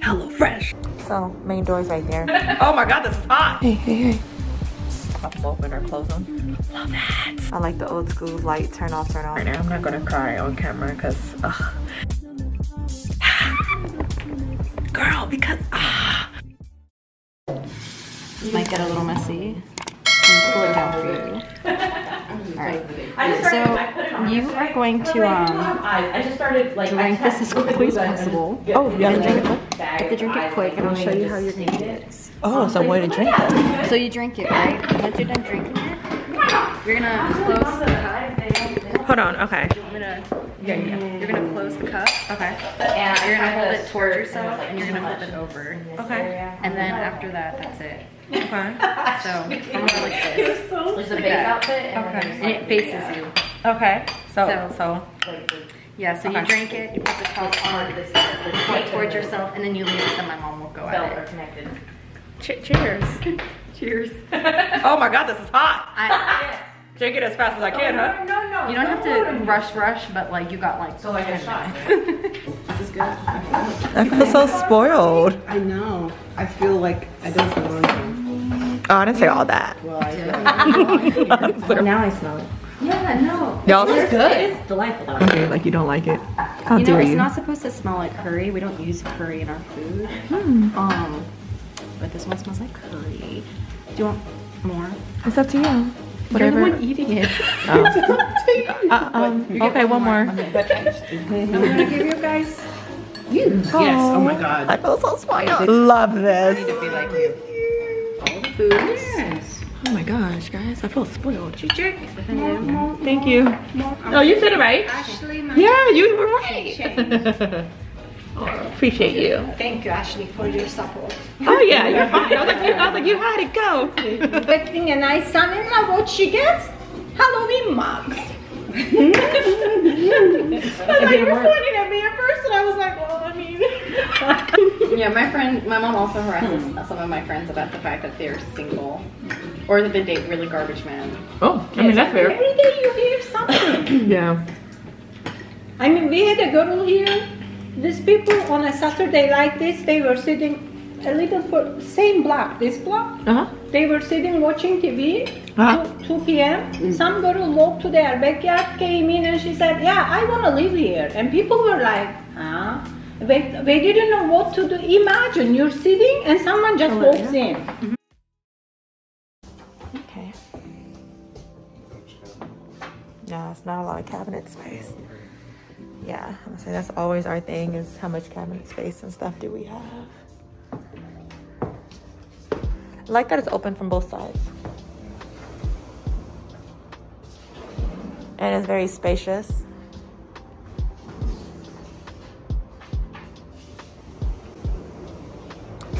Hello Fresh. So, main door's right there. Oh my God, this is hot. Hey. Pop them open or close them. Love that. I like the old school light, turn off, turn on. Right now, I'm not gonna cry on camera because, girl, because, This might get a little messy. Pull it down for you. Alright. So you are going to drink this as quickly as possible. Oh, you have to drink it quick? You have to drink it quick, and I'll show you how you're going to do it. Oh, so way to drink it. So you drink it, right? Once you're done drinking it, you're gonna close the cup. Hold on, okay. You're gonna close the cup. Okay. And you're gonna hold it towards yourself, and you're gonna flip it over. Okay. And then after that, that's it. Okay. So I'm gonna like this. There's a base outfit Okay. And it faces you. Okay. So. Yeah, so you drink it, you put the top on, point towards yourself, and then you leave it, and my mom will go at it. connected. Cheers. Cheers. Oh my God, this is hot. Drink it as fast as I can, huh? No. You don't have to rush, but like you got like. So like a shot. This is good. I feel so spoiled. I know. I feel like I don't feel wrong. Oh, I didn't say all that. Well, I Now I smell it. Yeah, no. Y'all, It's good. It's delightful though. okay, like you don't like it. How You know, dare it's you? not supposed to smell like curry. We don't use curry in our food. But this one smells like curry. Do you want more? It's up to you. You're the Whatever. one eating it. Okay, one more. I'm gonna give you guys. Yes. Oh my God. I feel so spoiled. Love this. To be like you. All the foods. Yes. Oh my gosh, guys, I feel spoiled. Thank you. Thank you. Oh, you said it right. Ashley, Yeah, you were right. Oh, appreciate you. Thank you, Ashley, for your support. Oh yeah, you're fine. I was like, you had it, go. Expecting a nice son-in-law, what she gets? Halloween mugs. You're pointing at me at first, and I was like, well, I mean. Yeah, my mom also harasses some of my friends about the fact that they're single. Or that they date really garbage men. Oh, I mean, that's fair. Every day you hear something. Yeah. I mean, we had a girl here. These people on a Saturday like this, they were sitting a little for same block, this block. They were sitting watching TV. 2 p.m. Some girl walked to their backyard, came in, and she said, "Yeah, I want to live here." And people were like, "Huh?" They didn't know what to do. Imagine you're sitting and someone just walks in. Okay. No, it's not a lot of cabinet space. Yeah, I'm gonna say that's always our thing, is how much cabinet space and stuff do we have. I like that it's open from both sides. And it's very spacious.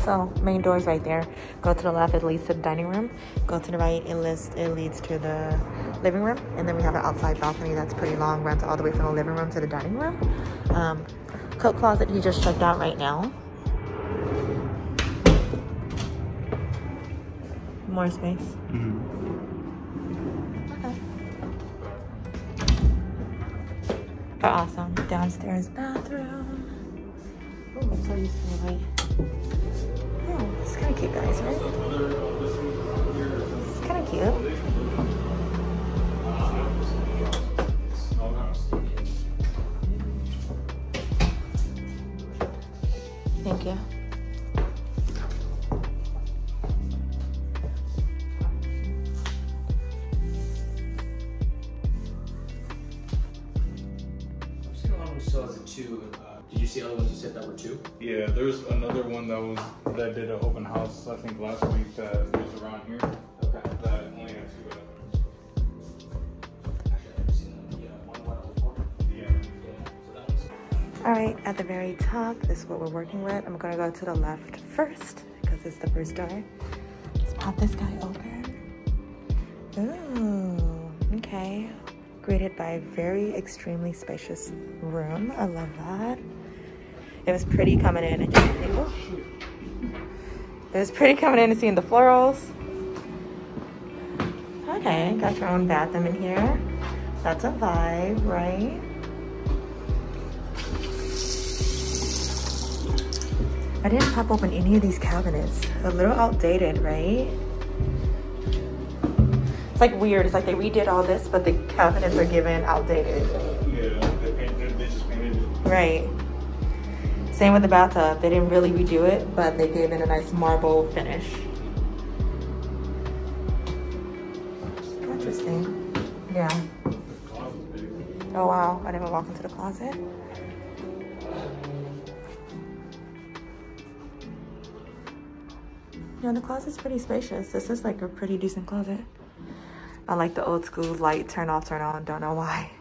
So, main door's right there. Go to the left, it leads to the dining room. Go to the right, it leads to the living room. And then we have an outside balcony that's pretty long, runs all the way from the living room to the dining room. Coat closet he just checked out right now. More space. Okay. Awesome. Downstairs bathroom. Oh, I'm so used to the light. Oh, it's kind of cute, guys, right? It's kind of cute. Thank you. I'm seeing one who still has a 2. Did you see other ones you said that were 2? Yeah, there's another one that did an open house, I think last week, that was around here. Okay. That only had 2 items. Actually, I haven't seen the one before. Yeah. So that one's... All right, at the very top, this is what we're working with. I'm gonna go to the left first because it's the first door. Let's pop this guy open. Ooh, okay. Greeted by a very extremely spacious room. I love that. It was pretty coming in and just, oh. It was pretty coming in and seeing the florals. Okay, got your own bathroom in here. That's a vibe, right? I didn't pop open any of these cabinets. A little outdated, right? It's like weird. It's like they redid all this, but the cabinets are given outdated. Yeah, they just painted it. Right. Same with the bathtub. They didn't really redo it, but they gave it a nice marble finish. Interesting. Yeah. Oh wow, I didn't walk into the closet. Yeah, the closet's pretty spacious. This is like a pretty decent closet. I like the old school light turn off, turn on. Don't know why.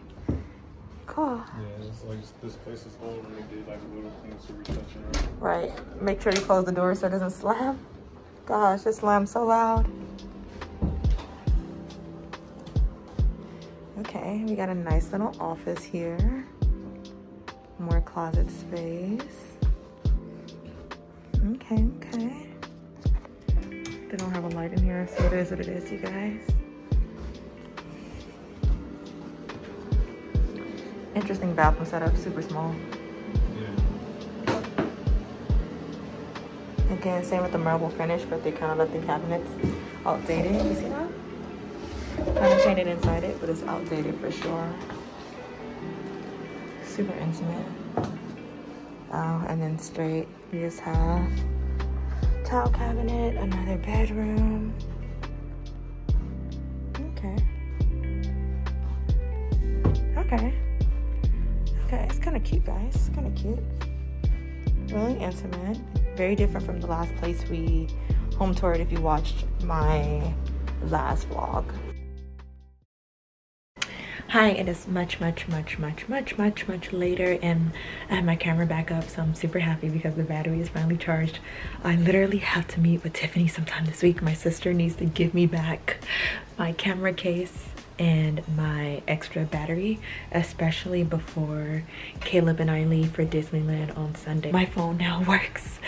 Cool. Yeah, it's like this place is old and they did like little things to retouch it. Right. Make sure you close the door so it doesn't slam. Gosh, it slams so loud. Okay, we got a nice little office here. More closet space. Okay, okay. They don't have a light in here, so it is what it is, you guys. Interesting bathroom setup, super small. Yeah. Again, same with the marble finish, but they kind of left the cabinets outdated. You see that? Kind of painted inside it, but it's outdated for sure. Super intimate. Oh, and then straight, you just have towel cabinet, another bedroom. Okay. Okay. Okay, it's kind of cute, guys. Kind of cute. Really intimate. Very different from the last place we home toured if you watched my last vlog. Hi, it is much later and I have my camera back up, so I'm super happy because the battery is finally charged. I literally have to meet with Tiffany sometime this week. My sister needs to give me back my camera case and my extra battery, especially before Caleb and I leave for Disneyland on Sunday. My phone now works.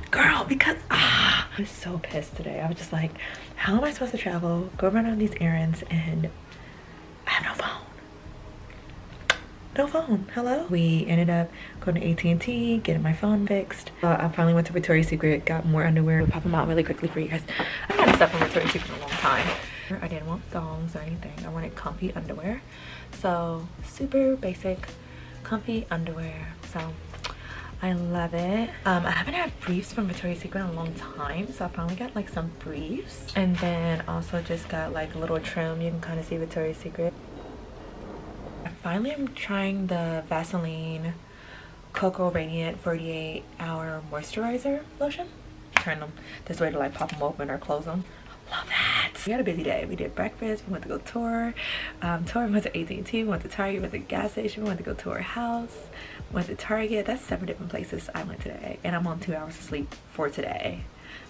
Girl, because I was so pissed today. I was just like, how am I supposed to travel, go run on these errands, and I have no phone? No phone. Hello? We ended up going to AT&T, getting my phone fixed. I finally went to Victoria's Secret, got more underwear. I'll pop them out really quickly for you guys. I've had stuff from Victoria's Secret for a long time. I didn't want thongs or anything. I wanted comfy underwear. So super basic, comfy underwear. So I love it. I haven't had briefs from Victoria's Secret in a long time, so I finally got like some briefs, and then also just got like a little trim. You can kind of see Victoria's Secret. I finally am trying the Vaseline Cocoa Radiant 48 Hour Moisturizer Lotion. Turn them this way to like pop them open or close them. Love that. We had a busy day. We did breakfast, we went to go tour. We went to AT&T, we went to Target, we went to the gas station, we went to go to our house, went to Target. That's 7 different places I went today, and I'm on 2 hours of sleep for today.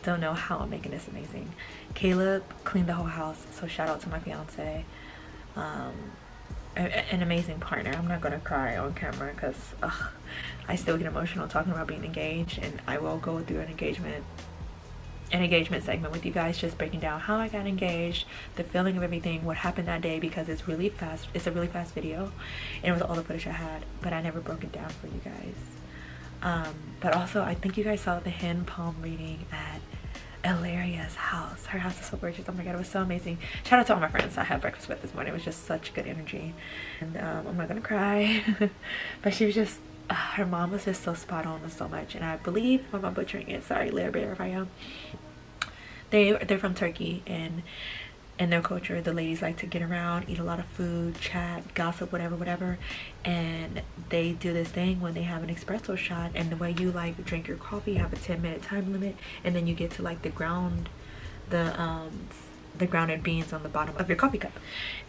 Don't know how I'm making this amazing. Caleb cleaned the whole house, so shout out to my fiance. An amazing partner. I'm not gonna cry on camera because I still get emotional talking about being engaged, and I will go through an engagement segment with you guys, just breaking down how I got engaged, the feeling of everything, what happened that day, because it's really fast. It's a really fast video, and it was all the footage I had, but I never broke it down for you guys. But also, I think you guys saw the hen palm reading at Ilaria's house. Her house is so gorgeous. Oh my god, it was so amazing. Shout out to all my friends I had breakfast with this morning. It was just such good energy, and I'm not gonna cry but she was just her mom was just so spot on with so much, and I believe, if I'm not butchering it, sorry Lair Bear if I am, they're from Turkey, and in their culture the ladies like to get around, eat a lot of food, chat, gossip, whatever, and they do this thing when they have an espresso shot, and the way you like drink your coffee, you have a 10-minute time limit, and then you get to like the grounded beans on the bottom of your coffee cup,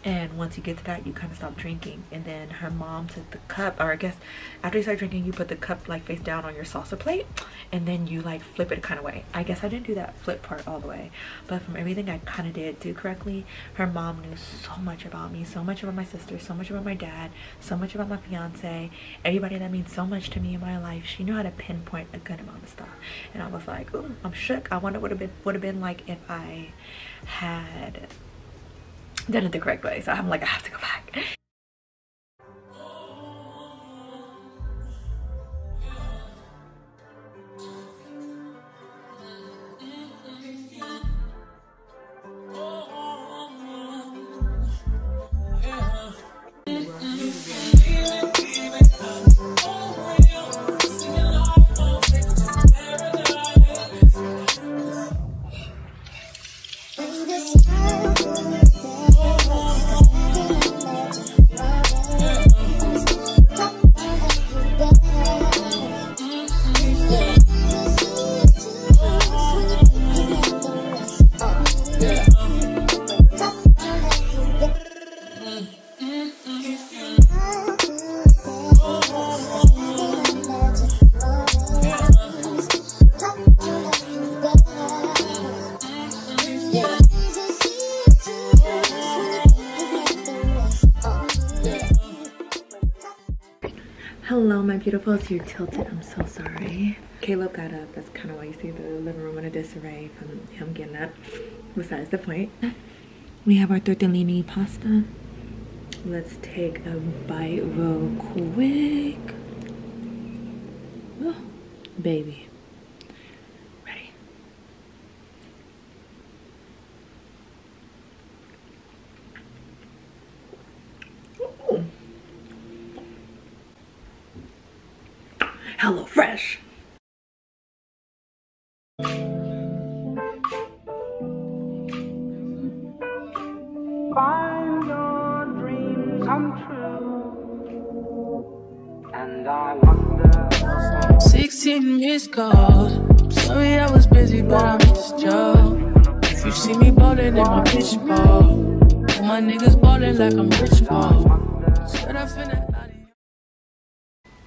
and once you get to that you kind of stop drinking. And then her mom took the cup, or I guess after you start drinking you put the cup like face down on your salsa plate, and then you like flip it kind of way. I guess I didn't do that flip part all the way, but from everything I kind of did do correctly. Her mom knew so much about me, so much about my sister, so much about my dad, so much about my fiance, everybody that means so much to me in my life. She knew how to pinpoint a good amount of stuff, and I was like, ooh, I'm shook. I wonder what it would have been like if I had done it the correct way. So I'm like, I have to go back. beautifuls, you're tilted. I'm so sorry. Caleb got up. That's kind of why you see the living room in a disarray from him getting up. Besides the point. We have our tortellini pasta. Let's take a bite real quick. Oh, baby. Ready? Ooh. Hello Fresh. Find your dreams come true, and I wonder. 16 missed calls. Sorry I was busy, but I missed you. If you see me ballin' in my bitch ball, all my niggas ballin' like I'm rich ball. Said I finna.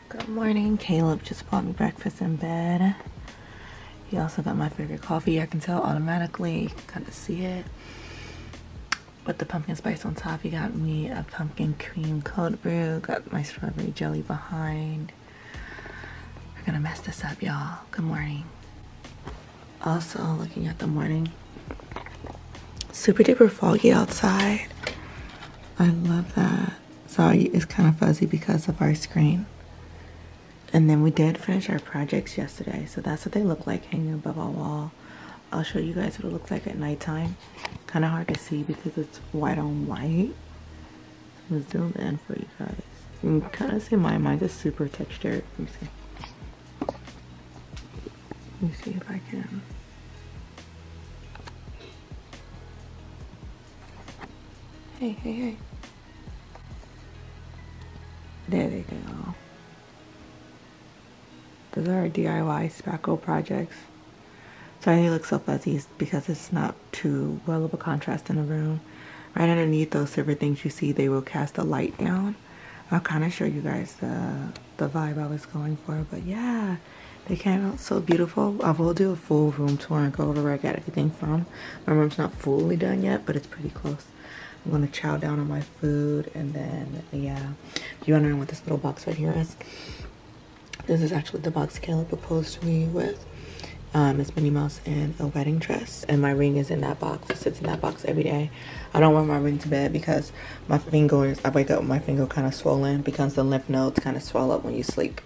Good morning. Caleb just bought me breakfast in bed. He also got my favorite coffee. I can tell automatically. You can kind of see it. With the pumpkin spice on top, he got me a pumpkin cream cold brew. Got my strawberry jelly behind. We're gonna mess this up, y'all. Good morning. Also, looking at the morning. Super duper foggy outside. I love that. Sorry, it's kind of fuzzy because of our screen. And then we did finish our projects yesterday. So that's what they look like hanging above our wall. I'll show you guys what it looks like at nighttime. Kind of hard to see because it's white on white. Let's zoom in for you guys. You can kind of see mine's just super textured. Let me see. Let me see if I can. Hey, hey, hey. There they go. Those are our DIY Spackle projects. Sorry it looks so fuzzy because it's not too well of a contrast in the room. Right underneath those silver things you see, they will cast a light down. I'll kind of show you guys the vibe I was going for. But yeah, they came out so beautiful. I will do a full room tour and go over where I got everything from. My room's not fully done yet, but it's pretty close. I'm going to chow down on my food. And then, yeah, if you're wondering what this little box right here is, this is actually the box Caleb proposed to me with. It's Minnie Mouse and a wedding dress, and my ring is in that box. It sits in that box every day. I don't wear my ring to bed because my fingers, I wake up with my finger kind of swollen because the lymph nodes kind of swell up when you sleep.